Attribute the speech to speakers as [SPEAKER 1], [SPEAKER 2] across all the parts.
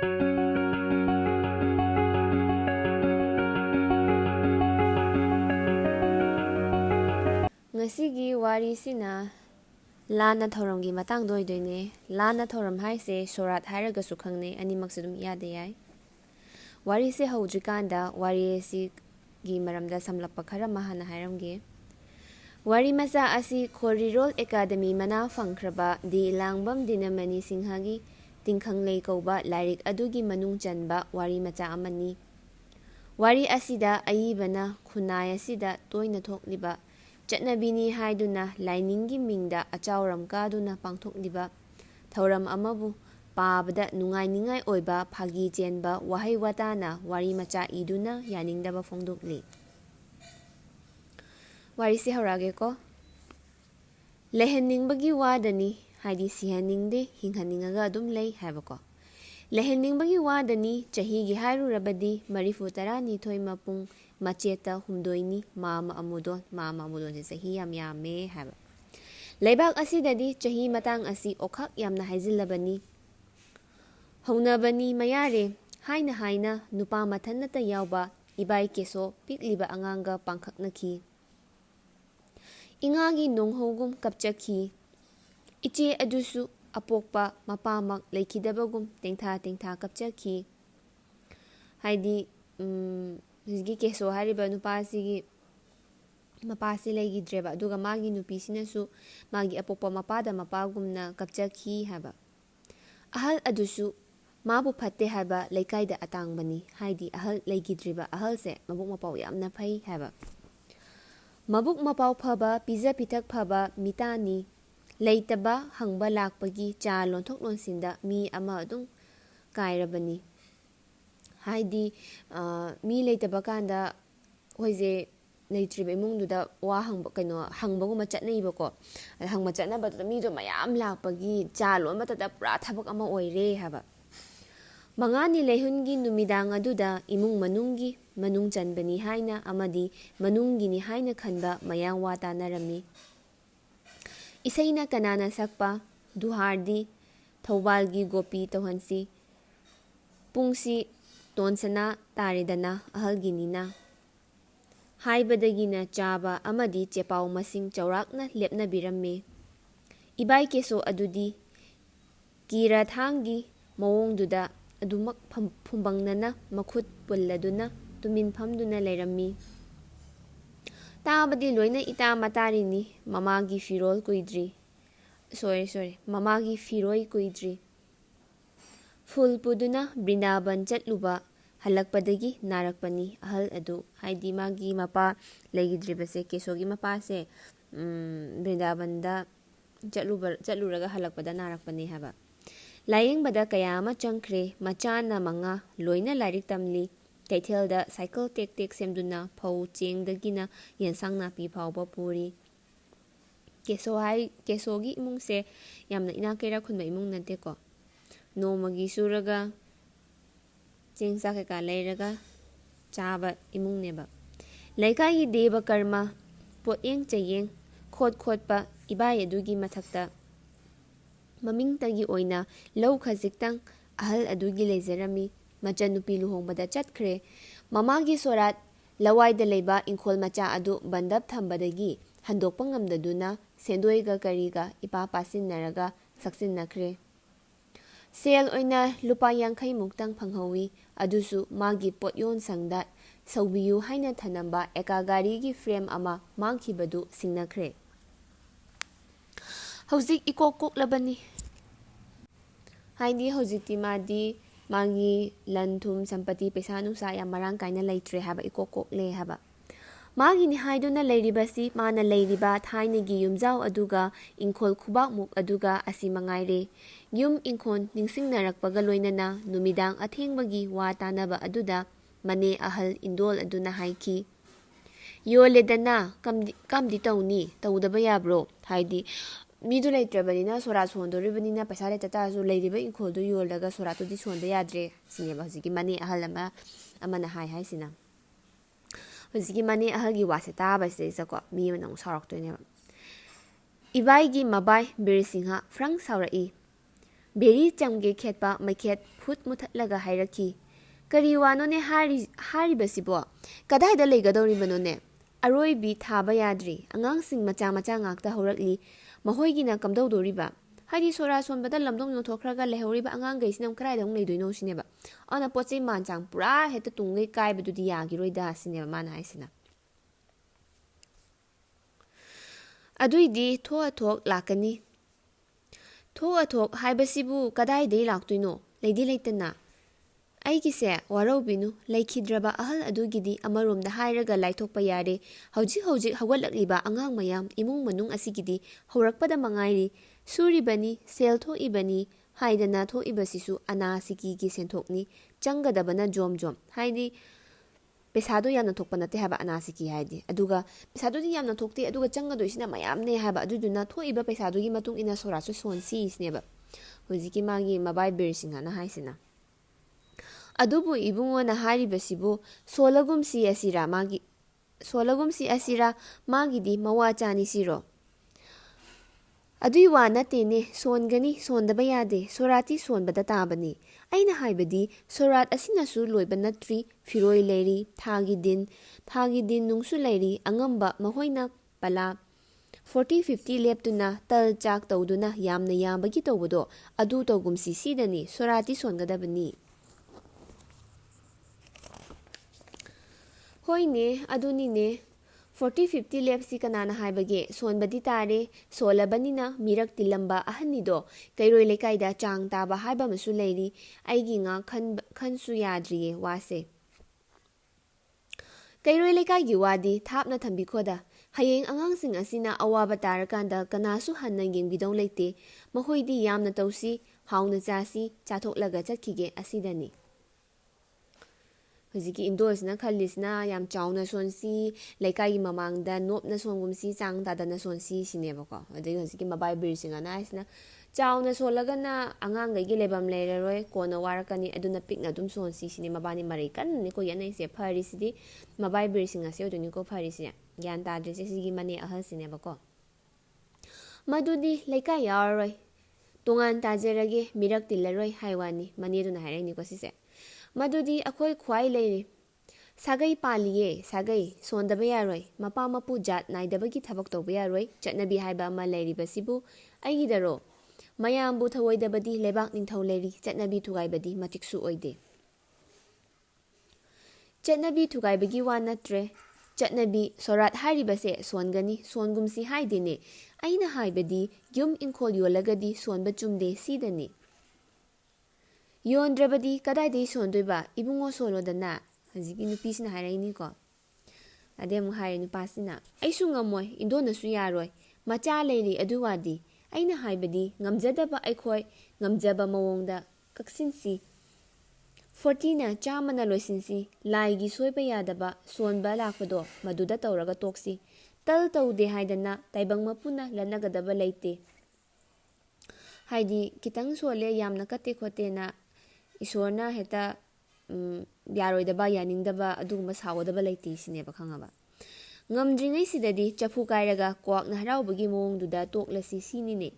[SPEAKER 1] Ngasigi warisina Lanna Thouramgi matangda oidoine. Lanna Thouram haise Sorat hairagasu khangne animakse dum yade yai. Warise haudrikanda wari asigi maramda samlakpa khara mahana hairamge. Wari macha asi Khorirol Academy mana fangkraba di Langbam Dinamani Singhagi Tingkhanglei kauba lairik adugi manung chanba wari macha amani. Wari asida ayibana khunai asida toina thokliba Chatnabini haiduna lainingi mingda achauram kaduna pangthokliba Thouram amabu paabada nungainingai oiba phagi chenba wahai watana wari macha iduna yaningdaba phongdokli. Warisi haurage ko lehenningbagi wadani haidi sihaningde hinghaningaga adum lei haibako. Lehenningbagi wadani chahigi hairurabadi marifu tarani thoi mapung macheta humdoini mama amudon se sahi yam yame haba. Leibak asidadi chahi matang asi okhak yamna haizillabani. Haunabani mayare haina nupa mathanata yauba ibai keso pikliba anganga pangkhaknaki. Ingagi nonghogum kapchaki. Iche adusu apokpa mapamak leikidabagum tengtha kapchaki. Haidi Hizgi keso hariba nupasigi mapasi leigidreba aduga magi nupisinasu magi apokpa mapada mapagumna kapchaki haba. Ahal adusu mabu phatte haba leikaida atangbani haidi ahal leigidriba ahalse mabuk mapau yamna phai haba. Mabuk mapau phaba pizza pithak phaba mitani leitaba hangba lakpagi cha lonthok lonsinda mi ama adum kairabani. Haidi mi leitaba kanda hoize leitriba imungduda wa hangbaguma chatnaibako hangma chatnabadda mido mayam lakpagi cha lonbatada pura thabak ama oire haba. Mangani leihungi numidang aduda imung manunggi manung chanbani haina amadi manungini haina khanba mayang wa tanarami. Isaina kanana sakpa duhardi Thaubalgi gopi tawhansi pungsi tonsana taridana ahalginina. Haibadagina chaba amadi chepau masing chaurakna lepna birame. Ibai keso adudi kira thangi mawongduda adumak pumbangnana makhut pulladuna tumin phamduna leirami. Tabadi loina ita matarini mamagi firol kuidri. Mamagi firoi kuidri. Fulpuduna Brindaban chatluba halakpadagi narakpani ahal adu haidi magi mapa leigidribase kesogi mapase Brindabanda chatluraga halakpada narakpani haba. Layingbada kayama changkre machana manga loina lairik tamli Kaithelda cycle tek semduna phau chengdagina yensang napi phauba puri. Kesogi imungse yamna inakera khunba imung nante ko. Nomagi suraga chengsa keka leiraga chaba imung neba. Laikai deva karma potyeng chayeng khotpa ibai adugi mathakta maming tagi oina lau khajiktang ahal adugi leizarami machanupi luhongbada chatkre mamagi Sorat lawaida leiba ingkhol macha adu bandap thambadagi handokpa ngamdaduna sendoiga kariga ipa pasinnaraga saksinakre. Sel oina lupa 50 muktang phanghawi adusu magi potyon sangda saubiyu haina thanamba ekagarigi frame ama mangkhibadu singnakre. Hauzik ikok labani. Haidi hauzikti madi magi lanthum sampati pesa nusa ya marang kaina leitre haba ikok le haba. Magi ni haiduna leiribasi mana leiriba thainagi yumjau aduga ingkhol khubak muk aduga asi mangaire. Yum ingkhon ningsingnarakpaga loinana numidang athengbagi wa tanaba aduda mane ahal indol aduna haiki. Yoledana kamdi tawni tawdaba yabro haidi midu leitrabanina Sorat sondoribanina pesa letatasu leiriba ingkholdu yolaga Soratudi sonda yadre sineba hoziki mane ahal amana hai sina. Hoziki mane ahalgi wase tabase isako mi manang saraktoineba. Ibaigi mabai birsingha frang saurai. ꯕꯦꯔꯤ ꯆꯝꯒꯦ ꯈꯦꯠꯄ ꯃꯩꯈꯦꯠ ꯐꯨꯠ ꯃꯨꯊꯠꯂꯒ ꯍꯥꯏꯔꯛꯈꯤ, ꯀꯔꯤ ꯋꯥꯅꯣꯅꯦ ꯍꯥꯏꯔꯤꯕꯁꯤꯕꯣ? ꯀꯗꯥꯏꯗ ꯂꯩꯒꯗꯧꯔꯤꯕꯅꯣꯅꯦ? ꯑꯔꯣꯏꯕꯤ ꯊꯥꯕ ꯌꯥꯗ꯭ꯔꯤ, ꯑꯉꯥꯡꯁꯤꯡ ꯃꯆꯥ ꯃꯆꯥ ꯉꯥꯛꯇ ꯍꯧꯔꯛꯂꯤ, ꯃꯈꯣꯏꯒꯤꯅ ꯀꯝꯗꯧꯗꯣꯔꯤꯕ? ꯍꯥꯏꯗꯤ ꯁꯣꯔꯥ ꯁꯣꯟꯕꯗ ꯂꯝꯗꯣꯡ ꯌꯣꯟꯊꯣꯛꯈ꯭ꯔꯒ ꯂꯩꯍꯧꯔꯤꯕ ꯑꯉꯥꯡꯈꯩꯁꯤꯅ ꯀꯗꯥꯏꯗ ꯑꯃꯨꯛ ꯂꯩꯗꯣꯏꯅꯣ ꯁꯤꯅꯦꯕ. ꯑꯗꯨꯅ ꯄꯣꯠ ꯆꯩ ꯃꯥꯟ ꯆꯥꯡ ꯄꯨꯔꯥ ꯍꯦꯛꯇ ꯇꯨꯡꯒꯩ ꯀꯥꯏꯕꯗꯨꯗꯤ ꯌꯥꯈꯤꯔꯣꯏꯗ ꯁꯤꯅꯦꯕ ꯃꯥꯅ ꯍꯥꯏꯁꯤꯅ. ꯑꯗꯨꯏꯗꯤ ꯊꯣꯛ ꯂꯥꯛꯀꯅꯤ. ꯊꯣꯛ ꯍꯥꯏꯕꯁꯤꯕꯨ ꯀꯗꯥꯏꯗꯒꯤ ꯂꯥꯛꯇꯣꯏꯅꯣ? ꯂꯩꯗꯤ ꯂꯩꯇꯅ. ꯑꯩꯒꯤꯁꯦ ꯋꯥꯔꯧꯕꯤꯅꯨ, ꯂꯩꯈꯤꯗ꯭ꯔꯕ ꯑꯍꯜ ꯑꯗꯨꯒꯤꯗꯤ ꯑꯃꯔꯣꯝꯗ ꯍꯥꯏꯔꯒ ꯂꯥꯏꯊꯣꯛꯄ ꯌꯥꯔꯦ. ꯍꯧꯖꯤꯛ ꯍꯧꯒꯠꯂꯛꯂꯤꯕ ꯑꯉꯥꯡ ꯃꯌꯥꯝ ꯏꯃꯨꯡ ꯃꯅꯨꯡ ꯑꯁꯤꯒꯤꯗꯤ ꯍꯧꯔꯛꯄꯗ ꯃꯉꯥꯏꯔꯤ. ꯁꯨꯔꯤꯕꯅꯤ, ꯁꯦꯜ ꯊꯣꯛꯏꯕꯅꯤ ꯍꯥꯏꯗꯅ ꯊꯣꯛꯏꯕꯁꯤꯁꯨ ꯑꯅꯥ ꯁꯤꯀꯤꯒꯤ ꯁꯦꯟꯊꯣꯛꯅꯤ. ꯆꯪꯒꯗꯕꯅ ꯖꯣꯝ ꯖꯣꯝ. ꯍꯥꯏꯗꯤ ꯄꯩꯁꯥꯗꯣ ꯌꯥꯝꯅ ꯊꯣꯛꯄ ꯅꯠꯇꯦ ꯍꯥꯏꯕ ꯑꯅꯥ ꯁꯤꯀꯤ ꯍꯥꯏꯗꯤ. ꯑꯗꯨꯒ ꯄꯩꯁꯥꯗꯨꯗꯤ ꯌꯥꯝꯅ ꯊꯣꯛꯇꯦ, ꯑꯗꯨꯒ ꯆꯪꯒꯗꯣꯏꯁꯤꯅ ꯃꯌꯥꯝꯅꯦ ꯍꯥꯏꯕ. ꯑꯗꯨꯗꯨꯅ ꯊꯣꯛꯏꯕ ꯄꯩꯁꯥꯗꯨꯒꯤ ꯃꯇꯨꯡ ꯏꯟꯅ ꯁꯣꯔꯥꯠꯁꯨ ꯁꯣꯟꯁꯤꯁꯤꯅꯦꯕ ꯍꯧꯖꯤꯛꯀꯤ ꯃꯥꯒꯤ ꯃꯕꯥꯏ ꯕꯤꯔꯁꯤꯡꯍꯅ ꯍꯥꯏꯁꯤꯅ. ꯑꯗꯨꯕꯨ ꯏꯕꯨꯡꯉꯣꯅ ꯍꯥꯏꯔꯤꯕꯁꯤꯕꯨ ꯁꯣꯜꯂꯒꯨꯝꯁꯤ ꯑꯁꯤꯔꯥ ꯃꯥꯒꯤꯗꯤ ꯃꯋꯥ ꯆꯥꯅꯤ ꯁꯤꯔꯣ? ꯑꯗꯨꯏ ꯋꯥ ꯅꯠꯇꯦꯅꯦ, ꯁꯣꯟꯒꯅꯤ, ꯁꯣꯟꯗꯕ ꯌꯥꯗꯦ. ꯁꯣꯔꯥꯠꯇꯤ ꯁꯣꯟꯕꯗ ꯇꯥꯕꯅꯤ. ꯑꯩꯅ ꯍꯥꯏꯕꯗꯤ ꯁꯣꯔꯥꯠ ꯑꯁꯤꯅꯁꯨ ꯂꯣꯏꯕ ꯅꯠꯇ꯭ꯔꯤ. ꯐꯤꯔꯣꯏ ꯂꯩꯔꯤ, ꯊꯥꯒꯤ ꯗꯤꯟ ꯅꯨꯡꯁꯨ ꯂꯩꯔꯤ. ꯑꯉꯝꯕ ꯃꯈꯣꯏꯅ ꯄꯂꯥ 40-50 ꯂꯦꯞꯇꯨꯅ ꯇꯜ ꯆꯥꯛ ꯇꯧꯗꯨꯅ ꯌꯥꯝꯅ ꯌꯥꯝꯕꯒꯤ ꯇꯧꯕꯗꯣ, ꯑꯗꯨ ꯇꯧꯒꯨꯝꯁꯤ ꯁꯤꯗꯅꯤ. ꯁꯣꯔꯥꯠꯇꯤ ꯁꯣꯟꯒꯗꯕꯅꯤ. ꯍꯣꯏꯅꯦ, ꯑꯗꯨꯅꯤꯅꯦ. 40-50 ꯂꯦꯞꯁꯤ ꯀꯅꯥꯅ ꯍꯥꯏꯕꯒꯦ? ꯁꯣꯟꯕꯗꯤ ꯇꯥꯔꯦ. ꯁꯣꯜꯂꯕꯅꯤꯅ ꯃꯤꯔꯛ ꯇꯤꯜꯂꯝꯕ ꯑꯍꯟꯅꯤꯗꯣ. ꯀꯩꯔꯣꯏ ꯂꯩꯀꯥꯏꯗ ꯆꯥꯡ ꯇꯥꯕ ꯍꯥꯏꯕ ꯑꯃꯁꯨ ꯂꯩꯔꯤ. ꯑꯩꯒꯤ ꯈꯟꯁꯨ ꯌꯥꯗ꯭ꯔꯤꯌꯦ ꯋꯥꯁꯦ. ꯀꯩꯔꯣꯏ ꯂꯩꯀꯥꯏꯒꯤ ꯋꯥꯗꯤ ꯊꯥꯞꯅ ꯊꯝꯕꯤꯈꯣꯗ. ꯍꯌꯦꯡ ꯑꯉꯥꯡꯁꯤꯡ ꯑꯁꯤꯅ ꯑꯋꯥꯕ ꯇꯥꯔꯀꯥꯟꯗ ꯀꯅꯥꯁꯨ ꯍꯟꯅ ꯌꯦꯡꯕꯤꯗꯧ ꯂꯩꯇꯦ. ꯃꯈꯣꯏꯗꯤ ꯌꯥꯝꯅ ꯇꯧꯁꯤ, ꯍꯥꯎꯅ ꯆꯥꯁꯤ, ꯆꯥꯊꯣꯛꯂꯒ ꯆꯠꯈꯤꯒꯦ ꯑꯁꯤꯗꯅꯤ. ꯍꯧꯖꯤꯛꯀꯤ ꯏꯟꯗꯣꯜꯁꯤꯅ ꯈꯜꯂꯤꯁꯤꯅ ꯌꯥꯝ ꯆꯥꯎꯅ ꯁꯣꯟꯁꯤ, ꯂꯩꯀꯥꯏꯒꯤ ꯃꯃꯥꯡꯗ ꯅꯣꯞꯅ ꯁꯣꯟꯒꯨꯝꯁꯤ, ꯆꯥꯡ ꯇꯥꯗꯅ ꯁꯣꯟꯁꯤ ꯁꯤꯅꯦꯕꯀꯣ. ꯑꯗꯒꯤ ꯍꯧꯖꯤꯛꯀꯤ ꯃꯕꯥꯏ ꯕꯤꯔꯁꯤꯡꯍꯅ ꯍꯥꯏꯁꯤꯅ ꯆꯥꯎꯅ ꯁꯣꯜꯂꯒꯅ ꯑꯉꯥꯡꯈꯩꯒꯤ ꯂꯩꯐꯝ ꯂꯩꯔꯔꯣꯏ, ꯀꯣꯟꯅ ꯋꯥꯔꯛꯀꯅꯤ, ꯑꯗꯨꯅ ꯄꯤꯛꯅ ꯑꯗꯨꯝ ꯁꯣꯟꯁꯤ ꯁꯤꯅꯤ. ꯃꯕꯥꯅꯤ ꯃꯔꯩ ꯀꯟꯅꯅꯤꯀꯣ ꯌꯦꯠꯅꯩꯁꯦ. ꯐꯔꯤꯁꯤꯗꯤ ꯃꯕꯥꯏ ꯕꯤꯔꯁꯤꯡꯍꯁꯦ ꯑꯣꯏꯗꯣꯏꯅꯤꯀꯣ ꯐꯔꯤꯁꯦ. ꯒ꯭ꯌꯥꯟ ꯇꯥꯗ꯭ꯔꯤꯁꯦ ꯁꯤꯒꯤ ꯃꯅꯦ ꯑꯍꯜꯁꯤꯅꯦꯕꯀꯣ. ꯃꯗꯨꯗꯤ ꯂꯩꯀꯥꯏ ꯌꯥꯎꯔꯔꯣꯏ, ꯇꯣꯉꯥꯟ ꯇꯥꯖꯔꯒꯦ, ꯃꯤꯔꯛ ꯇꯤꯜꯂꯔꯣꯏ ꯍꯥꯏ ꯋꯥꯅꯤ. ꯃꯅꯦꯗꯨꯅ ꯍꯥꯏꯔꯛꯏꯅꯤꯀꯣ ꯁꯤꯁꯦ. ꯃꯗꯨꯗꯤ ꯑꯩꯈꯣꯏ ꯈ꯭ꯋꯥꯏ ꯂꯩꯔꯤ. ꯁꯥꯒꯩ ꯄꯥꯜꯂꯤꯌꯦ, ꯁꯥꯒꯩ. ꯁꯣꯟꯗꯕ ꯌꯥꯔꯣꯏ. ꯃꯄꯥ ꯃꯄꯨ ꯖꯥꯠ ꯅꯥꯏꯗꯕꯒꯤ ꯊꯕꯛ ꯇꯧꯕ ꯌꯥꯔꯣꯏ. ꯆꯠꯅꯕꯤ ꯍꯥꯏꯕ ꯑꯃ ꯂꯩꯔꯤꯕꯁꯤꯕꯨ ꯑꯩꯒꯤꯗꯔꯣ? ꯃꯌꯥꯝꯕꯨ ꯊꯧꯑꯣꯏꯗꯕꯗꯤ ꯂꯩꯕꯥꯛ ꯅꯤꯡꯊꯧ ꯂꯩꯔꯤ. ꯆꯠꯅꯕꯤ ꯊꯨꯒꯥꯏꯕꯗꯤ ꯃꯇꯤꯛꯁꯨ ꯑꯣꯏꯗꯦ. ꯆꯠꯅꯕꯤ ꯊꯨꯒꯥꯏꯕꯒꯤ ꯋꯥ ꯅꯠꯇ꯭ꯔꯦ. ꯆꯠꯅꯕꯤ ꯁꯣꯔꯥꯠ ꯍꯥꯏꯔꯤꯕꯁꯦ ꯁꯣꯟꯒꯅꯤ, ꯁꯣꯟꯒꯨꯝꯁꯤ ꯍꯥꯏꯗꯦꯅꯦ. ꯑꯩꯅ ꯍꯥꯏꯕꯗꯤ ꯌꯨꯝ ꯏꯪꯈꯣꯜ ꯌꯣꯜꯂꯒꯗꯤ ꯁꯣꯟꯕ ꯆꯨꯝꯗꯦ ꯁꯤꯗꯅꯤ. ꯌꯣꯟꯗ꯭ꯔꯕꯗꯤ ꯀꯗꯥꯏꯗꯒꯤ ꯁꯣꯟꯗꯣꯏꯕ? ꯏꯕꯨꯡꯉꯣ ꯁꯣꯜꯂꯣꯗꯅ. ꯍꯧꯖꯤꯛꯀꯤ ꯅꯨꯄꯤꯁꯤꯅ ꯍꯥꯏꯔꯛꯏꯅꯤꯀꯣ. ꯑꯗꯩ ꯑꯃꯨꯛ ꯍꯥꯏꯔꯦ ꯅꯨꯄꯥꯁꯤꯅ, ꯑꯩꯁꯨ ꯉꯝꯃꯣꯏ, ꯏꯟꯗꯣꯟꯅꯁꯨ ꯌꯥꯔꯣꯏ. ꯃꯆꯥ ꯂꯩꯔꯤ ꯑꯗꯨ ꯋꯥꯗꯤ. ꯑꯩꯅ ꯍꯥꯏꯕꯗꯤ ꯉꯝꯖꯗꯕ ꯑꯩꯈꯣꯏ ꯉꯝꯖꯕ ꯃꯑꯣꯡꯗ ꯀꯛꯁꯤꯟꯁꯤ. 40ꯅ 100ꯅ ꯂꯣꯏꯁꯤꯟꯁꯤ. ꯂꯥꯏꯒꯤ ꯁꯣꯏꯕ ꯌꯥꯗꯕ ꯁꯣꯟꯕ ꯂꯥꯛꯄꯗꯣ ꯃꯗꯨꯗ ꯇꯧꯔꯒ ꯇꯣꯛꯁꯤ. ꯇꯜ ꯇꯧꯗꯦ ꯍꯥꯏꯗꯅ ꯇꯥꯏꯕꯪ ꯃꯄꯨꯅ ꯂꯠꯅꯒꯗꯕ ꯂꯩꯇꯦ. ꯍꯥꯏꯗꯤ ꯈꯤꯇꯪ ꯁꯣꯜꯂꯦ, ꯌꯥꯝꯅ ꯀꯠꯇꯦ ꯈꯣꯠꯇꯦꯅ ꯏꯁꯣꯔꯅ ꯍꯦꯛꯇ ꯌꯥꯔꯣꯏꯗꯕ, ꯌꯥꯅꯤꯡꯗꯕ, ꯑꯗꯨꯒꯨꯝꯕ ꯁꯥꯎꯒꯗꯕ ꯂꯩꯇꯦ ꯁꯤꯅꯦꯕ, ꯈꯪꯉꯕ? ꯉꯝꯗ꯭ꯔꯤꯉꯩꯁꯤꯗꯗꯤ ꯆꯐꯨ ꯀꯥꯏꯔꯒ ꯀ꯭ꯋꯥꯛꯅ ꯍꯔꯥꯎꯕꯒꯤ ꯃꯑꯣꯡꯗꯨꯗ ꯇꯣꯛꯂꯁꯤ ꯁꯤꯅꯤꯅꯦ.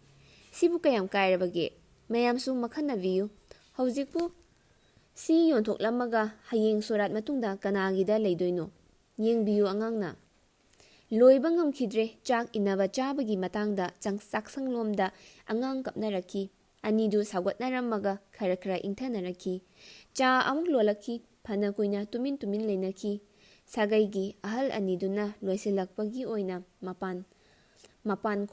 [SPEAKER 1] ꯁꯤꯕꯨ ꯀꯌꯥꯝ ꯀꯥꯏꯔꯕꯒꯦ? ꯃꯌꯥꯝꯁꯨ ꯃꯈꯟꯅꯕꯤꯌꯨ. ꯍꯧꯖꯤꯛꯄꯨ ꯁꯤ ꯌꯣꯟꯊꯣꯛꯂꯝꯃꯒ ꯍꯌꯦꯡ ꯁꯣꯔꯥꯠ ꯃꯇꯨꯡꯗ ꯀꯅꯥꯒꯤꯗ ꯂꯩꯗꯣꯏꯅꯣ? ꯌꯦꯡꯕꯤꯌꯨ ꯑꯉꯥꯡꯅ. ꯂꯣꯏꯕ ꯉꯝꯈꯤꯗ꯭ꯔꯦ. ꯆꯥꯛ ꯏꯟꯅꯕ ꯆꯥꯕꯒꯤ ꯃꯇꯥꯡꯗ ꯆꯥꯛꯁꯪꯂꯣꯝꯗ ꯑꯉꯥꯡ ꯀꯞꯅꯔꯛꯈꯤ. ꯑꯅꯤꯗꯨ ꯁꯥꯎꯒꯠꯅꯔꯝꯃꯒ ꯈꯔ ꯏꯪꯊꯅꯔꯛꯈꯤ. ꯆꯥ ꯑꯃꯨꯛ ꯂꯣꯜꯂꯛꯈꯤ. ꯐꯅ ꯀꯨꯏꯅ ꯇꯨꯃꯤꯟ ꯂꯩꯅꯈꯤ. ꯁꯥꯒꯩꯒꯤ ꯑꯍꯜ ꯑꯅꯤꯗꯨꯅ ꯂꯣꯏꯁꯤꯜꯂꯛꯄꯒꯤ ꯑꯣꯏꯅ ꯃꯄꯥꯟ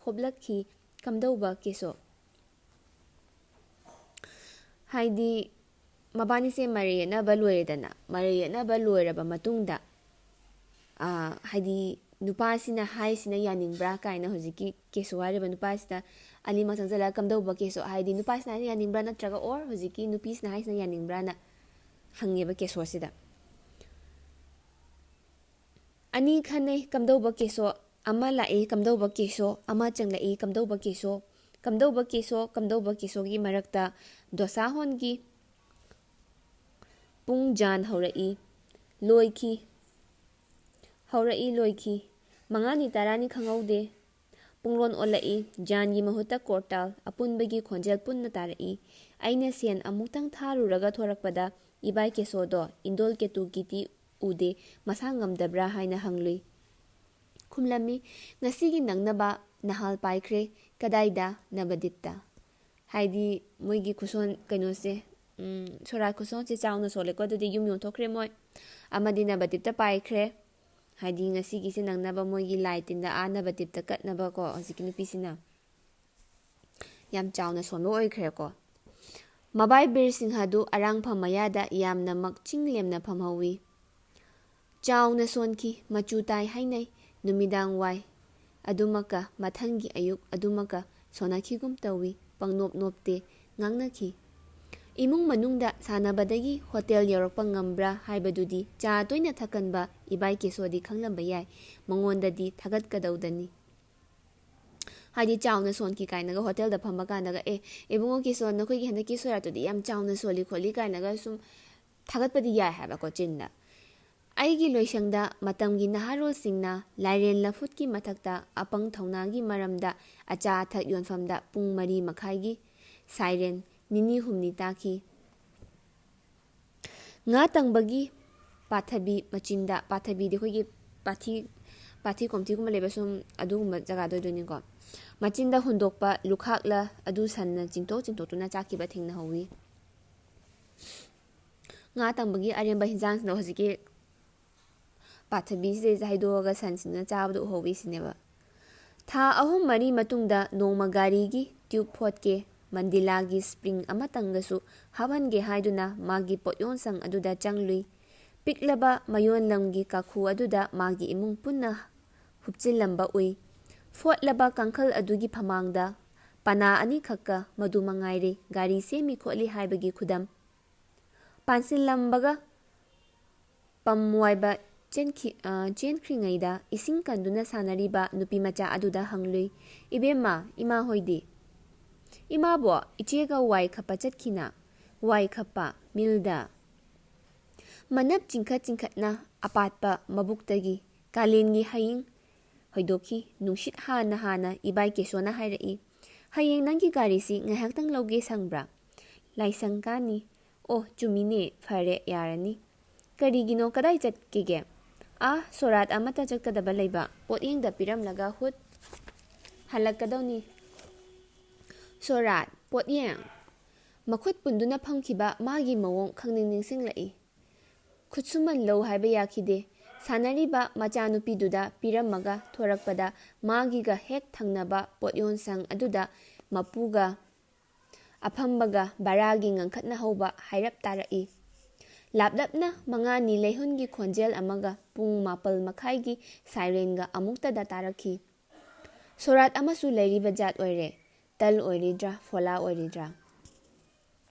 [SPEAKER 1] ꯈꯣꯞꯂꯛꯈꯤ. ꯀꯝꯗꯧꯕ ꯀꯦꯁꯣ? ꯍꯥꯏꯗꯤ ꯃꯕꯥꯅꯤꯁꯦ ꯃꯔꯩ ꯌꯦꯠꯅꯕ ꯂꯣꯏꯔꯦꯗꯅ. ꯃꯔꯩ ꯌꯦꯠꯅꯕ ꯂꯣꯏꯔꯕ ꯃꯇꯨꯡꯗ ꯍꯥꯏꯗꯤ ꯅꯨꯄꯥꯁꯤꯅ ꯍꯥꯏꯁꯤꯅ ꯌꯥꯅꯤꯡꯕ꯭ꯔꯥ ꯀꯥꯏꯅ ꯍꯧꯖꯤꯛꯀꯤ ꯀꯦꯁꯣ ꯍꯥꯏꯔꯤꯕ ꯅꯨꯄꯥꯁꯤꯗ ꯑꯅꯤꯃꯛ ꯆꯪꯁꯤꯜꯂꯒ ꯀꯝꯗꯧꯕ ꯀꯦꯁꯣ? ꯍꯥꯏꯗꯤ ꯅꯨꯄꯥꯁꯤꯅ ꯍꯥꯏꯁꯤꯅ ꯌꯥꯅꯤꯡꯕ꯭ꯔꯥ ꯅꯠꯇ꯭ꯔꯒ ꯍꯧꯖꯤꯛꯀꯤ ꯅꯨꯄꯤꯁꯤꯅ ꯍꯥꯏꯁꯤꯅ ꯌꯥꯅꯤꯡꯕ꯭ꯔꯥꯅ ꯍꯪꯉꯦꯕ ꯀꯦꯁꯣꯁꯤꯗ. ꯑꯅꯤ ꯈꯟꯅꯩ. ꯀꯝꯗꯧꯕ ꯀꯦꯁꯣ? ꯑꯃ ꯂꯥꯛꯏ. ꯀꯝꯗꯧꯕ ꯀꯦꯁꯣ? ꯑꯃ ꯆꯪꯂꯛꯏ. ꯀꯝꯗꯧꯕ ꯀꯦꯁꯣ? ꯀꯝꯗꯧꯕ ꯀꯦꯁꯣ? ꯀꯝꯗꯧꯕ ꯀꯦꯁꯣꯒꯤ ꯃꯔꯛꯇ ꯗꯣꯁꯥꯍꯣꯟꯒꯤ ꯄꯨꯡ ꯖꯥꯟ ꯍꯧꯔꯛꯏ. ꯂꯣꯏꯈꯤ. 5ꯅꯤ 10ꯅꯤ ꯈꯪꯍꯧꯗꯦ. ꯄꯨꯡꯂꯣꯟ ꯑꯣꯜꯂꯛꯏ ꯖꯥꯟꯒꯤ ꯃꯍꯨꯠꯇ ꯀꯣꯔꯇꯥꯜ ꯑꯄꯨꯟꯕꯒꯤ ꯈꯣꯟꯖꯦꯜ ꯄꯨꯟꯅ ꯇꯥꯔꯛꯏ ꯑꯩꯅ ꯁꯦꯟ ꯑꯃꯨꯛꯇꯪ ꯊꯥꯔꯨꯔꯒ ꯊꯣꯔꯛꯄꯗ ꯏꯕꯥꯏ ꯀꯦꯁꯣꯗꯣ ꯏꯟꯗꯣꯜ ꯀꯦꯇꯨꯒꯤꯗꯤ ꯎꯗꯦ ꯃꯁꯥ ꯉꯝꯗꯕ꯭ꯔꯥ ꯍꯥꯏꯅ ꯍꯪꯂꯨꯏ ꯈꯨꯝꯂꯝꯃꯤ ꯉꯁꯤꯒꯤ ꯅꯪꯅꯕ ꯅꯍꯥꯜ ꯄꯥꯏꯈ꯭ꯔꯦ ꯀꯗꯥꯏꯗ ꯅꯕꯗꯤꯞꯇ ꯍꯥꯏꯗꯤ ꯃꯣꯏꯒꯤ ꯈꯨꯁꯣꯟ ꯀꯩꯅꯣꯁꯦ ꯁꯣꯔꯥꯠ ꯈꯨꯁꯣꯟꯁꯦ ꯆꯥꯎꯅ ꯁꯣꯜꯂꯦꯀꯣ ꯑꯗꯨꯗꯤ ꯌꯨꯝ ꯌꯣꯟꯊꯣꯛꯈ꯭ꯔꯦ ꯃꯣꯏ ꯑꯃꯗꯤ ꯅꯕꯗꯤꯞꯇ ꯄꯥꯏꯈ꯭ꯔꯦ ꯍꯥꯏꯗꯤ ꯉꯁꯤꯒꯤꯁꯦ ꯅꯪꯅꯕ ꯃꯣꯏꯒꯤ ꯂꯥꯏ ꯇꯤꯟꯗ ꯅꯕꯗꯤꯞꯇ ꯀꯠꯅꯕꯀꯣ ꯍꯧꯖꯤꯛꯀꯤ ꯅꯨꯄꯤꯁꯤꯅ ꯌꯥꯝ ꯆꯥꯎꯅ ꯁꯣꯟꯕ ꯑꯣꯏꯈ꯭ꯔꯦꯀꯣ ꯃꯕꯥꯏ ꯕꯤꯔꯁꯤꯡꯍꯗꯨ ꯑꯔꯥꯡꯐꯝ ꯃꯌꯥꯗ ꯌꯥꯝꯅ ꯃꯛꯆꯤꯡ ꯂꯦꯝꯅ ꯐꯝꯍꯧꯏ ꯆꯥꯎꯅ ꯁꯣꯟꯈꯤ ꯃꯆꯨ ꯇꯥꯏ ꯍꯥꯏꯅꯩ ꯅꯨꯃꯤꯗꯥꯡ ꯋꯥꯏ ꯑꯗꯨꯃꯛꯀ ꯃꯊꯪꯒꯤ ꯑꯌꯨꯛ ꯑꯗꯨꯃꯛꯀ ꯁꯣꯟꯅꯈꯤꯒꯨꯝ ꯇꯧꯏ ꯄꯪꯅꯣꯞ ꯅꯣꯞꯇꯦ ꯉꯥꯡꯅꯈꯤ ꯏꯃꯨꯡ ꯃꯅꯨꯡꯗ ꯁꯥꯟꯅꯕꯗꯒꯤ ꯍꯣꯇꯦꯜ ꯌꯧꯔꯛꯄ ꯉꯝꯕ꯭ꯔꯥ ꯍꯥꯏꯕꯗꯨꯗꯤ ꯆꯥ ꯇꯣꯏꯅ ꯊꯛꯀꯟꯕ ꯏꯕꯥꯏ ꯀꯦꯁꯣꯗꯤ ꯈꯪꯂꯝꯕ ꯌꯥꯏ ꯃꯉꯣꯟꯗꯗꯤ ꯊꯥꯒꯠꯀꯗꯧꯗꯅꯤ ꯍꯥꯏꯗꯤ ꯆꯥꯎꯅ ꯁꯣꯟꯈꯤ ꯀꯥꯏꯅꯒ ꯍꯣꯇꯦꯜꯗ ꯐꯝꯕ ꯀꯥꯟꯗꯒ ꯏꯕꯨꯡꯉꯣ ꯀꯦꯁꯣ ꯅꯈꯣꯏꯒꯤ ꯍꯟꯗꯛꯀꯤ ꯁꯣꯔꯥꯠꯇꯨꯗꯤ ꯌꯥꯝ ꯆꯥꯎꯅ ꯁꯣꯜꯂꯤ ꯈꯣꯠꯂꯤ ꯀꯥꯏꯅꯒ ꯁꯨꯝ ꯊꯥꯒꯠꯄꯗꯤ ꯌꯥꯏ ꯍꯥꯏꯕꯀꯣ ꯆꯤꯟꯗ ꯑꯩꯒꯤ ꯂꯣꯏꯁꯪꯗ ꯃꯇꯝꯒꯤ ꯅꯍꯥꯔꯣꯜꯁꯤꯡꯅ ꯂꯥꯏꯔꯦꯟ ꯂꯐꯨꯠꯀꯤ ꯃꯊꯛꯇ ꯑꯄꯪ ꯊꯧꯅꯥꯒꯤ ꯃꯔꯝꯗ ꯑꯆꯥ ꯑꯊꯛ ꯌꯣꯟꯐꯝꯗ ꯄꯨꯡ 4:30ꯒꯤ ꯁꯥꯏꯔꯦꯟ ꯅꯤꯅꯤ ꯍꯨꯝꯅꯤ ꯇꯥꯈꯤ ꯉꯥ ꯇꯪꯕꯒꯤ ꯄꯥꯊꯕꯤ ꯃꯆꯤꯟꯗ ꯄꯥꯊꯕꯤꯗꯤ ꯑꯩꯈꯣꯏꯒꯤ ꯄꯥꯊꯤ ꯀꯣꯝꯊꯤꯒꯨꯝꯕ ꯂꯩꯕ ꯁꯨꯝ ꯑꯗꯨꯒꯨꯝꯕ ꯖꯒꯥꯗ ꯑꯣꯏꯗꯣꯏꯅꯤꯀꯣ ꯃꯆꯤꯟꯗ ꯍꯨꯟꯗꯣꯛꯄ ꯂꯨꯈꯥꯛꯂ ꯑꯗꯨ ꯁꯟꯅ ꯆꯤꯡꯊꯣꯛꯇꯨꯅ ꯆꯥꯈꯤꯕ ꯊꯦꯡꯅꯍꯧꯋꯤ ꯉꯥ ꯇꯪꯕꯒꯤ ꯑꯔꯦꯝꯕ ꯍꯤꯟꯖꯥꯡꯁꯤꯅ ꯍꯧꯖꯤꯛꯀꯤ ꯄꯥꯊꯕꯤꯁꯤꯗꯩꯁꯤ ꯍꯩꯗꯣꯛꯑꯒ ꯁꯟꯁꯤꯡꯅ ꯆꯥꯕꯗ ꯎꯍꯧꯋꯤ ꯁꯤꯅꯦꯕ ꯊꯥ 3-4 ꯃꯇꯨꯡꯗ ꯅꯣꯡꯃ ꯒꯥꯔꯤꯒꯤ ꯇ꯭ꯌꯨꯕ ꯐꯣꯠꯀꯦ ꯃꯟꯗꯤꯂꯥꯒꯤ ꯁꯄ꯭ꯔꯤꯡ ꯑꯃꯇꯪꯒꯁꯨ ꯍꯥꯞꯍꯟꯒꯦ ꯍꯥꯏꯗꯨꯅ ꯃꯥꯒꯤ ꯄꯣꯠꯌꯣꯟꯁꯪ ꯑꯗꯨꯗ ꯆꯪꯂꯨꯏ ꯄꯤꯛꯂꯕ ꯃꯌꯣꯟ ꯂꯝꯒꯤ ꯀꯥꯈꯨ ꯑꯗꯨꯗ ꯃꯥꯒꯤ ꯏꯃꯨꯡ ꯄꯨꯟꯅ ꯍꯨꯞꯆꯤꯜꯂꯝꯕ ꯎꯏ ꯐꯣꯠꯂꯕ ꯀꯥꯡꯈꯜ ꯑꯗꯨꯒꯤ ꯐꯃꯥꯡꯗ ꯄꯅꯥ 2ꯈꯛꯀ ꯃꯗꯨ ꯃꯉꯥꯏꯔꯦ ꯒꯥꯔꯤ ꯁꯦꯝꯃꯤ ꯈꯣꯠꯂꯤ ꯍꯥꯏꯕꯒꯤ ꯈꯨꯗꯝ ꯄꯥꯟꯁꯤꯜꯂꯝꯕꯒ ꯄꯝ ꯋꯥꯏꯕ ꯆꯦꯟꯈ꯭ꯔꯤꯉꯩꯗ ꯏꯁꯤꯡ ꯀꯟꯗꯨꯅ ꯁꯥꯟꯅꯔꯤꯕ ꯅꯨꯄꯤ ꯃꯆꯥ ꯑꯗꯨꯗ ꯍꯪꯂꯨꯏ ꯏꯕꯦꯝꯃ ꯏꯃꯥ ꯍꯣꯏꯗꯤ ꯏꯃꯥꯕꯣ ꯏꯆꯦꯒ ꯋꯥꯏ ꯈꯞꯄ ꯆꯠꯈꯤꯅ ꯋꯥꯏ ꯈꯞꯄ ꯃꯤꯜꯗ ꯃꯅꯞ ꯆꯤꯡꯈꯠꯅ ꯑꯄꯥꯠꯄ ꯃꯕꯨꯛꯇꯒꯤ ꯀꯥꯂꯦꯟꯒꯤ ꯍꯌꯤꯡ ꯍꯣꯏꯗꯣꯛꯈꯤ ꯅꯨꯡꯁꯤꯠ ꯍꯥꯟꯅ ꯏꯕꯥꯏ ꯀꯦꯁꯣꯅ ꯍꯥꯏꯔꯛꯏ ꯍꯌꯦꯡ ꯅꯪꯒꯤ ꯒꯥꯔꯤꯁꯤ ꯉꯥꯏꯍꯥꯛꯇꯪ ꯂꯧꯒꯦ ꯁꯪꯕ꯭ꯔꯥ ꯂꯥꯏꯁꯪ ꯀꯥꯅꯤ ꯑꯣ ꯆꯨꯝꯃꯤꯅꯦ ꯐꯔꯦ ꯌꯥꯔꯅꯤ ꯀꯔꯤꯒꯤꯅꯣ ꯀꯗꯥꯏ ꯆꯠꯀꯦꯒꯦ ꯁꯣꯔꯥꯠ ꯑꯃꯠꯇ ꯆꯠꯀꯗꯕ ꯂꯩꯕ ꯄꯣꯠꯌꯦꯡꯗ ꯄꯤꯔꯝꯂꯒ ꯍꯨꯠ ꯍꯜꯂꯛꯀꯗꯧꯅꯤ ꯁꯣꯔꯥꯠ ꯄꯣꯠꯌꯦꯡ ꯃꯈꯨꯠ ꯄꯨꯟꯗꯨꯅ ꯐꯝꯈꯤꯕ ꯃꯥꯒꯤ ꯃꯑꯣꯡ ꯈꯪꯅꯤꯡ ꯅꯤꯡꯁꯤꯡꯂꯛꯏ ꯈꯨꯠꯁꯨꯃꯟ ꯂꯧ ꯍꯥꯏꯕ ꯌꯥꯈꯤꯗꯦ ꯁꯥꯟꯅꯔꯤꯕ ꯃꯆꯥꯅꯨꯄꯤꯗꯨꯗ ꯄꯤꯔꯝꯃꯒ ꯊꯣꯔꯛꯄꯗ ꯃꯥꯒꯤꯒ ꯍꯦꯛ ꯊꯪꯅꯕ ꯄꯣꯠꯌꯣꯟꯁꯪ ꯑꯗꯨꯗ ꯃꯄꯨꯒ ꯑꯐꯝꯕꯒ ꯕꯔꯥꯒꯤ ꯉꯪꯈꯠꯅ ꯍꯧꯕ ꯍꯥꯏꯔꯞ ꯇꯥꯔꯛꯏ ꯂꯥꯞꯂꯞꯅ 5 ꯂꯩꯍꯨꯟꯒꯤ ꯈꯣꯟꯖꯦꯜ ꯑꯃꯒ ꯄꯨꯡ 4:30ꯒꯤ ꯁꯥꯏꯔꯦꯟꯒ ꯑꯃꯨꯛꯇꯗ ꯇꯥꯔꯛꯈꯤ ꯁꯣꯔꯥꯠ ꯑꯃꯁꯨ ꯂꯩꯔꯤꯕ ꯖꯥꯠ ꯑꯣꯏꯔꯦ ꯇꯜ ꯑꯣꯏꯔꯤꯗ꯭ꯔꯥ ꯐꯣꯂꯥ ꯑꯣꯏꯔꯤꯗ꯭ꯔꯥ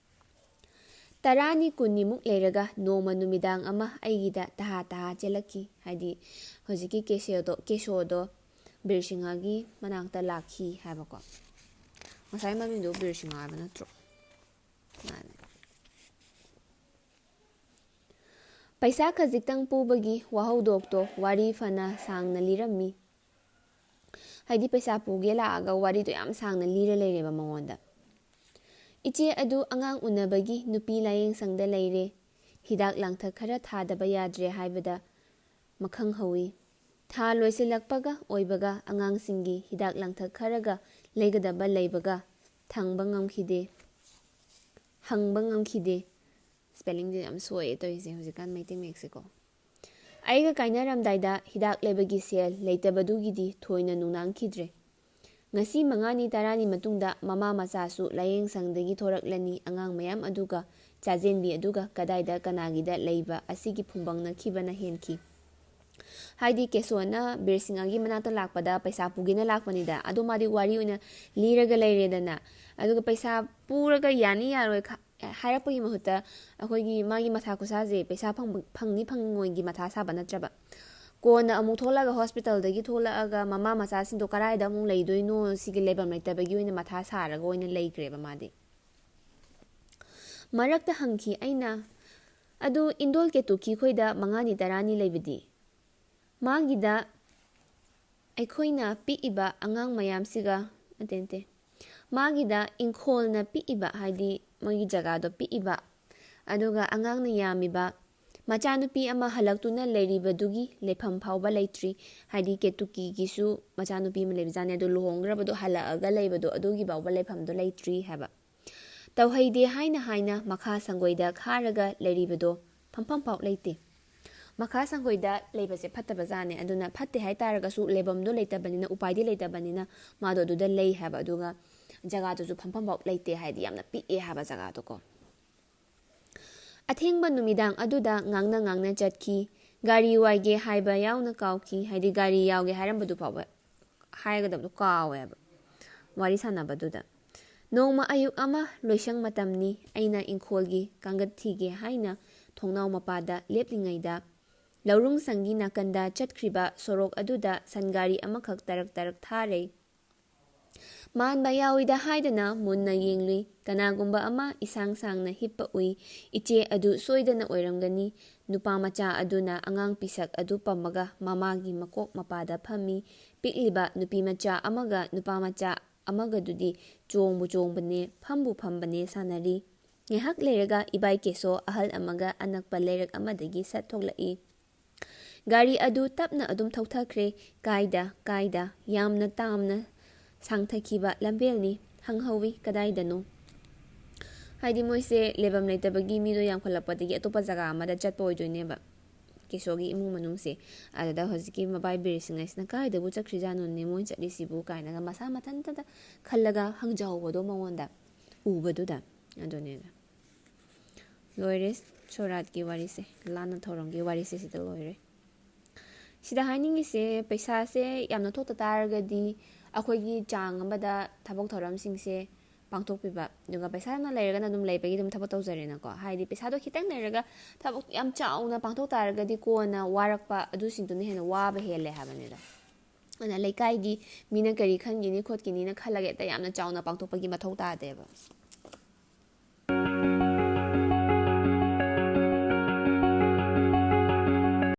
[SPEAKER 1] 10-20 ꯂꯩꯔꯒ ꯅꯣꯡꯃ ꯅꯨꯃꯤꯗꯥꯡ ꯑꯃ ꯑꯩꯒꯤꯗ ꯇꯍꯥ ꯆꯦꯜꯂꯛꯈꯤ ꯍꯥꯏꯗꯤ ꯍꯧꯖꯤꯛꯀꯤ ꯀꯦꯁꯣꯗꯣ ꯕꯤꯔꯁꯤꯡꯍꯒꯤ ꯃꯅꯥꯛꯇ ꯂꯥꯛꯈꯤ ꯍꯥꯏꯕꯀꯣ ꯉꯁꯥꯏ ꯃꯃꯤꯡꯗꯣ ꯕꯤꯔꯁꯤꯡꯍ ꯍꯥꯏꯕ ꯅꯠꯇ꯭ꯔꯣ ꯃꯥꯅꯦ ꯄꯩꯁꯥ ꯈꯖꯤꯛꯇꯪ ꯄꯨꯕꯒꯤ ꯋꯥꯍꯧꯗꯣꯛꯇꯣ ꯋꯥꯔꯤ ꯐꯅ ꯁꯥꯡꯅ ꯂꯤꯔꯝꯃꯤ ꯍꯥꯏꯗꯤ ꯄꯩꯁꯥ ꯄꯨꯒꯦ ꯂꯥꯛꯑꯒ ꯋꯥꯔꯤꯗꯣ ꯌꯥꯝ ꯁꯥꯡꯅ ꯂꯤꯔ ꯂꯩꯔꯦꯕ ꯃꯉꯣꯟꯗ ꯏꯆꯦ ꯑꯗꯨ ꯑꯉꯥꯡ ꯎꯅꯕꯒꯤ ꯅꯨꯄꯤ ꯂꯥꯏꯌꯦꯡꯁꯪꯗ ꯂꯩꯔꯦ ꯍꯤꯗꯥꯛ ꯂꯥꯡꯊꯛ ꯈꯔ ꯊꯥꯗꯕ ꯌꯥꯗ꯭ꯔꯦ ꯍꯥꯏꯕꯗ ꯃꯈꯪ ꯍꯧꯏ ꯊꯥ ꯂꯣꯏꯁꯤꯜꯂꯛꯄꯒ ꯑꯣꯏꯕꯒ ꯑꯉꯥꯡꯁꯤꯡꯒꯤ ꯍꯤꯗꯥꯛ ꯂꯥꯡꯊꯛ ꯈꯔꯒ ꯂꯩꯒꯗꯕ ꯂꯩꯕꯒ ꯍꯪꯕ ꯉꯝꯈꯤꯗꯦ ꯁ꯭ꯄꯦꯂꯤꯡꯁꯦ ꯌꯥꯝ ꯁꯣꯏꯑꯦ ꯇꯧꯔꯤꯁꯦ ꯍꯧꯖꯤꯛꯀꯥꯟ ꯃꯩꯇꯩ ꯃꯌꯦꯛꯁꯦꯀꯣ ꯑꯩꯒ ꯀꯥꯏꯅꯔꯝꯗꯥꯏꯗ ꯍꯤꯗꯥꯛ ꯂꯩꯕꯒꯤ ꯁꯦꯜ ꯂꯩꯇꯕꯗꯨꯒꯤꯗꯤ ꯊꯣꯏꯅ ꯅꯨꯡꯅꯥꯡꯈꯤꯗ꯭ꯔꯦ ꯉꯁꯤ 5-10 ꯃꯇꯨꯡꯗ ꯃꯃꯥ ꯃꯆꯥꯁꯨ ꯂꯥꯏꯌꯦꯡꯁꯪꯗꯒꯤ ꯊꯣꯔꯛꯂꯅꯤ ꯑꯉꯥꯡ ꯃꯌꯥꯝ ꯑꯗꯨꯒ ꯆꯥꯖꯦꯟꯕꯤ ꯑꯗꯨꯒ ꯀꯗꯥꯏꯗ ꯀꯅꯥꯒꯤꯗ ꯂꯩꯕ ꯑꯁꯤꯒꯤ ꯐꯨꯡꯕꯪꯅꯈꯤꯕꯅ ꯍꯦꯟꯈꯤ ꯍꯥꯏꯗꯤ ꯀꯦꯁꯣꯅ ꯕꯤꯔꯁꯤꯡꯍꯒꯤ ꯃꯅꯥꯛꯇ ꯂꯥꯛꯄꯗ ꯄꯩꯁꯥ ꯄꯨꯒꯦꯅ ꯂꯥꯛꯄꯅꯤꯗ ꯑꯗꯣ ꯃꯥꯗꯤ ꯋꯥꯔꯤ ꯑꯣꯏꯅ ꯂꯤꯔꯒ ꯂꯩꯔꯦꯗꯅ ꯑꯗꯨꯒ ꯄꯩꯁꯥ ꯄꯨꯔꯒ ꯌꯥꯅꯤ ꯌꯥꯔꯣꯏ ꯍꯥꯏꯔꯛꯄꯒꯤ ꯃꯍꯨꯠꯇ ꯑꯩꯈꯣꯏꯒꯤ ꯃꯥꯒꯤ ꯃꯊꯥ ꯈꯨꯁꯥꯁꯦ ꯄꯩꯁా ꯐꯪꯅꯤ ꯐꯪꯉꯣꯏꯒꯤ ꯃꯊꯥ ꯁꯥꯕ ꯅꯠꯇ꯭ꯔꯕ ꯀꯣꯟꯅ ꯑꯃꯨꯛ ꯊꯣꯛꯂꯛꯑꯒ ꯍꯣꯁꯄꯤꯇꯥꯜꯗꯒꯤ ꯊꯣꯛꯂꯛꯑꯒ ꯃꯃꯥ ꯃꯆꯥꯁꯤꯡꯗꯣ ꯀꯗꯥꯏꯗ ꯑꯃꯨꯛ ꯂꯩꯗꯣꯏꯅꯣ ꯁꯤꯒꯤ ꯂꯩꯐꯝ ꯂꯩꯇꯕꯒꯤ ꯑꯣꯏꯅ ꯃꯊꯥ ꯁꯥꯔꯒ ꯑꯣꯏꯅ ꯂꯩꯈ꯭ꯔꯦꯕ ꯃꯥꯗꯤ ꯃꯔꯛꯇ ꯍꯪꯈꯤ ꯑꯩꯅ ꯑꯗꯨ ꯏꯟꯗꯣꯜ ꯀꯦꯇꯨꯀꯤ ꯈꯣꯏꯗ 5-10 ꯂꯩꯕꯗꯤ ꯃꯥꯒꯤꯗ ꯑꯩꯈꯣꯏꯅ ꯄꯤꯛꯏꯕ ꯑꯉꯥꯡ ꯃꯌꯥꯝꯁꯤꯒ ꯅꯠꯇꯦ ꯃꯥꯒꯤꯗ ꯏꯪꯈꯣꯜꯅ ꯄꯤꯛꯏꯕ ꯍꯥꯏꯗꯤ ꯃꯣꯏꯒꯤ ꯖꯒꯥꯗꯣ ꯄꯤꯛꯏꯕ ꯑꯗꯨꯒ ꯑꯉꯥꯡꯅ ꯌꯥꯝꯃꯤꯕ ꯃꯆꯥꯅꯨꯄꯤ ꯑꯃ ꯍꯜꯂꯛꯇꯨꯅ ꯂꯩꯔꯤꯕꯗꯨꯒꯤ ꯂꯩꯐꯝ ꯐꯥꯎꯕ ꯂꯩꯇ꯭ꯔꯤ ꯍꯥꯏꯗꯤ ꯀꯦꯇꯨꯀꯤꯒꯤꯁꯨ ꯃꯆꯥꯅꯨꯄꯤ ꯑꯃ ꯂꯩꯕꯖꯥꯠꯅꯤ ꯑꯗꯨ ꯂꯨꯍꯣꯡꯈ꯭ꯔꯕꯗꯣ ꯍꯜꯂꯛꯑꯒ ꯂꯩꯕꯗꯣ ꯑꯗꯨꯒꯤ ꯐꯥꯎꯕ ꯂꯩꯐꯝꯗꯣ ꯂꯩꯇ꯭ꯔꯤ ꯍꯥꯏꯕ ꯇꯧꯍꯩꯗꯦ ꯍꯥꯏꯅ ꯃꯈꯥ ꯁꯪꯒꯣꯏꯗ ꯈꯥꯔꯒ ꯂꯩꯔꯤꯕꯗꯣ ꯐꯝꯐꯝ ꯐꯥꯎ ꯂꯩꯇꯦ ꯃꯈꯥ ꯁꯪꯒꯣꯏꯗ ꯂꯩꯕꯁꯦ ꯐꯠꯇꯕ ꯖꯥꯠꯅꯦ ꯑꯗꯨꯅ ꯐꯠꯇꯦ ꯍꯥꯏꯇꯥꯔꯒꯁꯨ ꯂꯩꯐꯝꯗꯣ ꯂꯩꯇꯕꯅꯤꯅ ꯎꯄꯥꯏꯗꯤ ꯂꯩꯇꯕꯅꯤ나 ꯃꯥꯗꯣ ꯑꯗꯨꯗ ꯂꯩ ꯍꯥꯏꯕ ꯑꯗꯨꯒ ꯖꯒꯥꯗꯨꯁꯨ ꯐꯝꯐꯝ ꯐꯥꯎ ꯂꯩꯇꯦ ꯍꯥꯏꯗꯤ ꯌꯥꯝꯅ ꯄꯤꯛꯑꯦ ꯍꯥꯏꯕ ꯖꯒꯥꯗꯣꯀꯣ ꯑꯊꯦꯡꯕ ꯅꯨꯃꯤꯗꯥꯡ ꯑꯗꯨꯗ ꯉꯥꯡꯅ ꯆꯠꯈꯤ ꯒꯥꯔꯤ ꯋꯥꯏꯒꯦ ꯍꯥꯏꯕ ꯌꯥꯎꯅ ꯀꯥꯎꯈꯤ ꯍꯥꯏꯗꯤ ꯒꯥꯔꯤ ꯌꯥꯎꯒꯦ ꯍꯥꯏꯔꯝꯕꯗꯨ ꯐꯥꯎꯕ ꯍꯥꯏꯒꯗꯕꯗꯣ ꯀꯥꯎꯋꯦꯕ ꯋꯥꯔꯤ ꯁꯥꯟꯅꯕꯗꯨꯗ ꯅꯣꯡꯃ ꯑꯌꯨꯛ ꯑꯃ ꯂꯣꯏꯁꯪ ꯃꯇꯝꯅꯤ ꯑꯩꯅ ꯏꯪꯈꯣꯜꯒꯤ ꯀꯥꯡꯒꯠ ꯊꯤꯒꯦ ꯍꯥꯏꯅ ꯊꯣꯡꯅꯥꯎ ꯃꯄꯥꯗ ꯂꯦꯞꯂꯤꯉꯩꯗ ꯂꯧꯔꯨꯡꯁꯪꯒꯤ ꯅꯥꯀꯟꯗ ꯆꯠꯈ꯭ꯔꯤꯕ ꯁꯣꯔꯣꯛ ꯑꯗꯨꯗ ꯁꯟꯒꯥꯔꯤ ꯑꯃꯈꯛ ꯇꯔꯛ ꯊꯥꯔꯩ ꯃꯥꯟꯕ ꯌꯥꯎꯏꯗ ꯍꯥꯏꯗꯅ ꯃꯨꯟꯅ ꯌꯦꯡꯂꯨꯏ ꯀꯅꯥꯒꯨꯝꯕ ꯑꯃ ꯏꯁꯥꯡ ꯁꯥꯡꯅ ꯍꯤꯞꯄ ꯎꯏ ꯏꯆꯦ ꯑꯗꯨ ꯁꯣꯏꯗꯅ ꯑꯣꯏꯔꯝꯒꯅꯤ ꯅꯨꯄꯥ ꯃꯆꯥ ꯑꯗꯨꯅ ꯑꯉꯥꯡ ꯄꯤꯁꯛ ꯑꯗꯨ ꯄꯝꯃꯒ ꯃꯃꯥꯒꯤ ꯃꯀꯣꯛ ꯃꯄꯥꯗ ꯐꯝꯃꯤ ꯄꯤꯛꯂꯤꯕ ꯅꯨꯄꯤ ꯃꯆꯥ ꯑꯃꯒ ꯅꯨꯄꯥ ꯃꯆꯥ ꯑꯃꯒꯗꯨꯗꯤ ꯆꯣꯡꯕꯨ ꯆꯣꯡꯕꯅꯦ ꯐꯝꯕꯨ ꯐꯝꯕꯅꯦ ꯁꯥꯟꯅꯔꯤ ꯉꯥꯏꯍꯥꯛ ꯂꯩꯔꯒ ꯏꯕꯥꯏ ꯀꯦꯁꯣ ꯑꯍꯜ ꯑꯃꯒ ꯑꯅꯛꯄ ꯂꯩꯔꯛ ꯑꯃꯗꯒꯤ ꯁꯠ ꯊꯣꯛꯂꯛꯏ ꯒꯥꯔꯤ ꯑꯗꯨ ꯇꯞꯅ ꯑꯗꯨꯝ ꯊꯧꯊꯈ꯭ꯔꯦ ꯀꯥꯏꯗ ꯌꯥꯝꯅ ꯇꯥꯝꯅ ꯁꯥꯡꯊꯈꯤꯕ ꯂꯝꯕꯦꯜꯅꯤ ꯍꯪꯍꯧꯋꯤ ꯀꯗꯥꯏꯗꯅꯣ ꯍꯥꯏꯗꯤ ꯃꯣꯏꯁꯦ ꯂꯩꯐꯝ ꯂꯩꯇꯕꯒꯤ ꯃꯤꯗꯣ ꯌꯥꯝꯈꯠꯂꯛꯄꯗꯒꯤ ꯑꯇꯣꯞꯄ ꯖꯒꯥ ꯑꯃꯗ ꯆꯠꯄ ꯑꯣꯏꯗꯣꯏꯅꯦꯕ ꯀꯦꯁꯣꯒꯤ ꯏꯃꯨꯡ ꯃꯅꯨꯡꯁꯦ ꯑꯗꯨꯗ ꯍꯧꯖꯤꯛꯀꯤ ꯃꯕꯥꯏ ꯕꯤꯔꯁꯤꯡ ꯀꯥꯏꯗꯕꯨ ꯆꯠꯈ꯭ꯔꯤꯖꯥꯠꯅꯣꯅꯦ ꯃꯣꯏ ꯆꯠꯂꯤꯁꯤꯕꯨ ꯀꯥꯏꯅꯒ ꯃꯁꯥ ꯃꯊꯟꯇꯗ ꯈꯜꯂꯒ ꯍꯪꯖꯍꯧꯕꯗꯣ ꯃꯉꯣꯟꯗ ꯎꯕꯗꯨꯗ ꯑꯗꯨꯅꯦꯗ ꯂꯣꯏꯔꯦ ꯁꯣꯔꯥꯠꯀꯤ ꯋꯥꯔꯤꯁꯦ ꯂꯥꯟꯅ ꯊꯧꯔꯝꯒꯤ ꯋꯥꯔꯤꯁꯦ ꯁꯤꯗ ꯂꯣꯏꯔꯦ ꯁꯤꯗ ꯍꯥꯏꯅꯤꯡꯉꯤꯁꯦ ꯄꯩꯁꯥꯁꯦ ꯌꯥꯝꯅ ꯊꯣꯛꯇ ꯇꯥꯔꯒꯗꯤ ꯑꯩꯈꯣꯏꯒꯤ ꯆꯥꯡ ꯑꯃꯗ ꯊꯕꯛ ꯊꯧꯔꯝꯁꯤꯡꯁꯦ ꯄꯥꯡꯊꯣꯛꯄꯤꯕ ꯑꯗꯨꯒ ꯄꯩꯁꯥ ꯌꯥꯝꯅ ꯂꯩꯔꯒꯅ ꯑꯗꯨꯝ ꯂꯩꯕꯒꯤ ꯑꯗꯨꯝ ꯊꯕꯛ ꯇꯧꯖꯔꯦꯅꯀꯣ ꯍꯥꯏꯗꯤ ꯄꯩꯁꯥꯗꯣ ꯈꯤꯇꯪ ꯂꯩꯔꯒ ꯊꯕꯛ ꯌꯥꯝ ꯆꯥꯎꯅ ꯄꯥꯡꯊꯣꯛ ꯇꯥꯔꯒꯗꯤ ꯀꯣꯟꯅ ꯋꯥꯔꯛꯄ ꯑꯗꯨꯁꯤꯡꯗꯨꯅ ꯍꯦꯟꯅ ꯋꯥꯕ ꯍꯦꯜꯂꯦ ꯍꯥꯏꯕꯅꯤꯗ ꯑꯗꯨꯅ ꯂꯩꯀꯥꯏꯒꯤ ꯃꯤꯅ ꯀꯔꯤ ꯈꯟꯈꯤꯅꯤ ꯈꯣꯠꯈꯤꯅꯤꯅ ꯈꯜꯂꯒ ꯍꯦꯛꯇ ꯌꯥꯝꯅ ꯆꯥꯎꯅ ꯄꯥꯡꯊꯣꯛꯄꯒꯤ ꯃꯊꯧ ꯇꯥꯗꯦꯕ